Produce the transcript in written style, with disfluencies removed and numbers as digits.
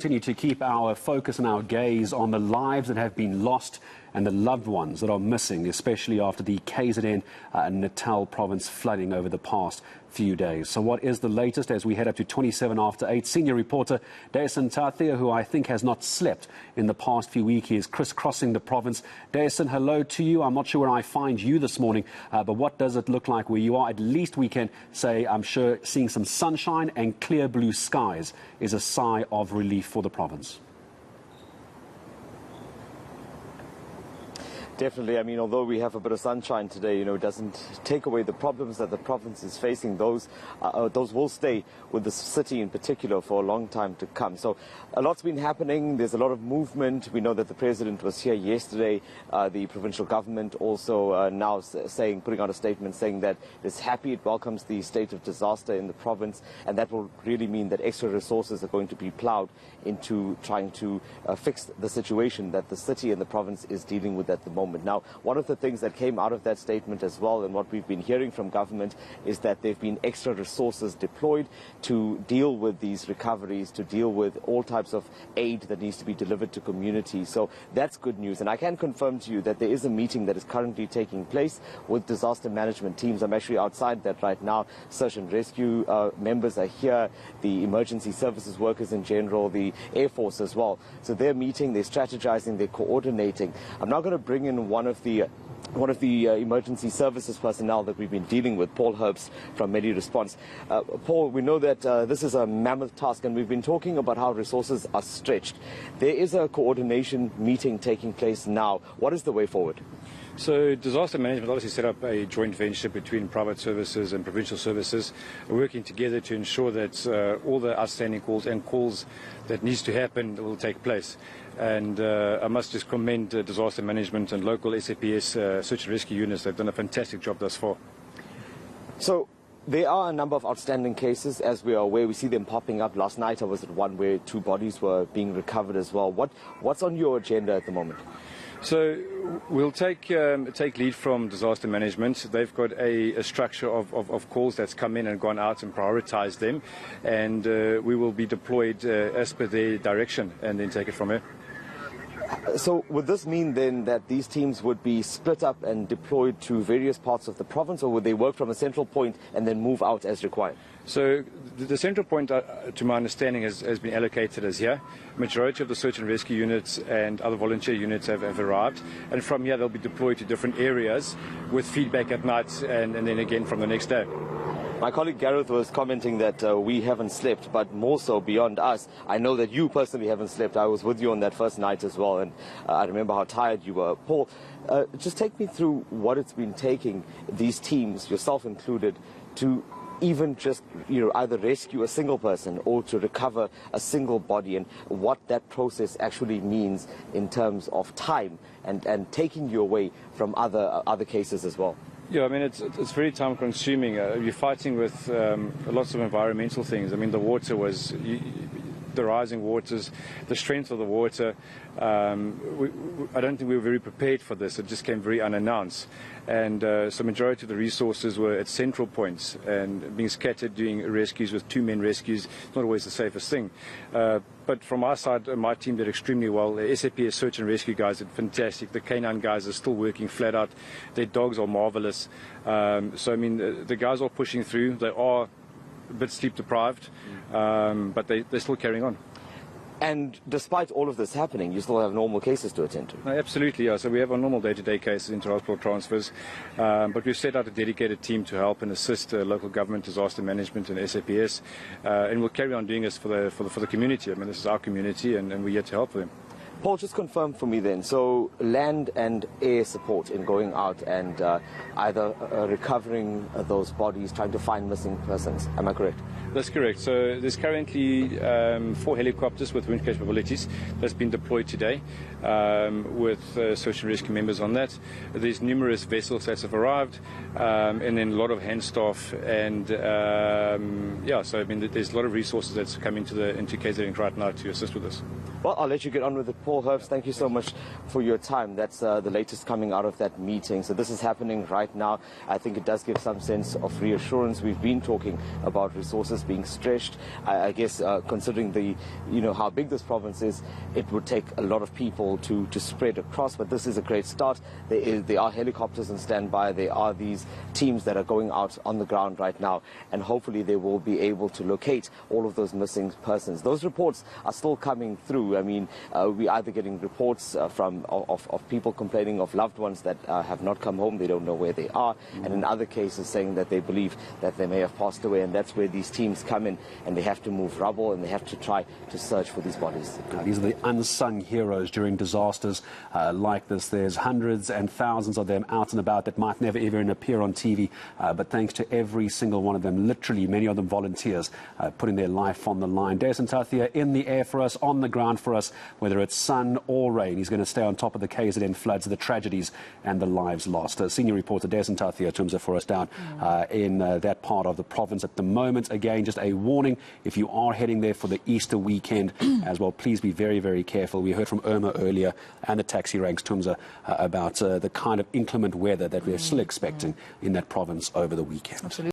Continue to keep our focus and our gaze on the lives that have been lost and the loved ones that are missing, especially after the KZN Natal province flooding over the past few days. So what is the latest as we head up to 27 after 8? Senior reporter Dason Tathia, who I think has not slept in the past few weeks, he is crisscrossing the province. Dason, hello to you. I'm not sure where I find you this morning, but what does it look like where you are? At least we can say, I'm sure, seeing some sunshine and clear blue skies is a sigh of relief for the province. Definitely. I mean, although we have a bit of sunshine today, it doesn't take away the problems that the province is facing. Those will stay with the city in particular for a long time to come. So a lot's been happening. There's a lot of movement. We know that the president was here yesterday. The provincial government also now putting out a statement saying that it's happy, it welcomes the state of disaster in the province, and that will really mean that extra resources are going to be ploughed into trying to fix the situation that the city and the province is dealing with at the moment. Now, one of the things that came out of that statement as well, and what we've been hearing from government, is that there have been extra resources deployed to deal with these recoveries, to deal with all types of aid that needs to be delivered to communities. So that's good news. And I can confirm to you that there is a meeting that is currently taking place with disaster management teams. I'm actually outside that right now. Search and rescue members are here, the emergency services workers in general, the Air Force as well. So they're meeting, they're strategizing, they're coordinating. I'm now going to bring in one of the emergency services personnel that we've been dealing with, Paul Herbst from Medi Response. Paul, we know that this is a mammoth task, and we've been talking about how resources are stretched. There is a coordination meeting taking place now. What is the way forward? So disaster management obviously set up a joint venture between private services and provincial services, working together to ensure that all the outstanding calls and calls that needs to happen will take place. And I must just commend disaster management and local SAPS search and rescue units. They've done a fantastic job thus far. So there are a number of outstanding cases, as we are aware. We see them popping up. Last night I was at one where 2 bodies were being recovered as well. What's on your agenda at the moment? So we'll take lead from disaster management. They've got a structure of calls that's come in and gone out and prioritized them, and we will be deployed as per their direction and then take it from there. So would this mean then that these teams would be split up and deployed to various parts of the province, or would they work from a central point and then move out as required? So the central point, to my understanding, has been allocated as here. Majority of the search and rescue units and other volunteer units have arrived, and from here they'll be deployed to different areas with feedback at night and then again from the next day. My colleague Gareth was commenting that we haven't slept, but more so beyond us, I know that you personally haven't slept. I was with you on that first night as well, and I remember how tired you were. Paul, just take me through what it's been taking these teams, yourself included, to even just either rescue a single person or to recover a single body, and what that process actually means in terms of time and taking you away from other cases as well. Yeah, I mean, it's very time consuming. You're fighting with lots of environmental things. I mean, the water was the rising waters, the strength of the water. I don't think we were very prepared for this. It just came very unannounced. And so majority of the resources were at central points, and being scattered doing rescues with 2-man rescues is not always the safest thing. But from our side, my team did extremely well. The SAPS search and rescue guys did fantastic. The canine guys are still working flat out. Their dogs are marvelous. So, I mean, the guys are pushing through. They are a bit sleep deprived, but they're still carrying on. And despite all of this happening, you still have normal cases to attend to? No, absolutely, yeah. So we have our normal day-to-day cases, inter-hospital transfers, but we've set out a dedicated team to help and assist local government, disaster management and SAPS, and we'll carry on doing this for the community. I mean, this is our community, and we're here to help them. Paul, just confirm for me then, so land and air support in going out and either recovering those bodies, trying to find missing persons, am I correct? That's correct. So there's currently 4 helicopters with wind capabilities that's been deployed today with search and rescue members on that. There's numerous vessels that have arrived, and then a lot of hand staff, and yeah, so I mean there's a lot of resources that's come into KZN right now to assist with this. Well, I'll let you get on with it, Paul Herbst. Thank you so much for your time. That's the latest coming out of that meeting. So this is happening right now. I think it does give some sense of reassurance. We've been talking about resources resources being stretched. I guess considering the, how big this province is, it would take a lot of people to spread across, but this is a great start. There are helicopters on standby. There are these teams that are going out on the ground right now, and hopefully they will be able to locate all of those missing persons. Those reports are still coming through. I mean, we're either getting reports of people complaining of loved ones that have not come home, they don't know where they are, and in other cases saying that they believe that they may have passed away, and that's where these teams come in, and they have to move rubble and they have to try to search for these bodies. These are the unsung heroes during disasters like this. There's hundreds and thousands of them out and about that might never even appear on TV, but thanks to every single one of them, literally many of them volunteers, putting their life on the line. Des Ntathia in the air for us, on the ground for us, whether it's sun or rain. He's going to stay on top of the KZN floods, the tragedies and the lives lost. Senior reporter Des Ntathia for us down in that part of the province at the moment. Again, just a warning, if you are heading there for the Easter weekend as well, please be very, very careful. We heard from Irma earlier and the taxi ranks, Tumza, about the kind of inclement weather that we're still expecting in that province over the weekend. Absolutely.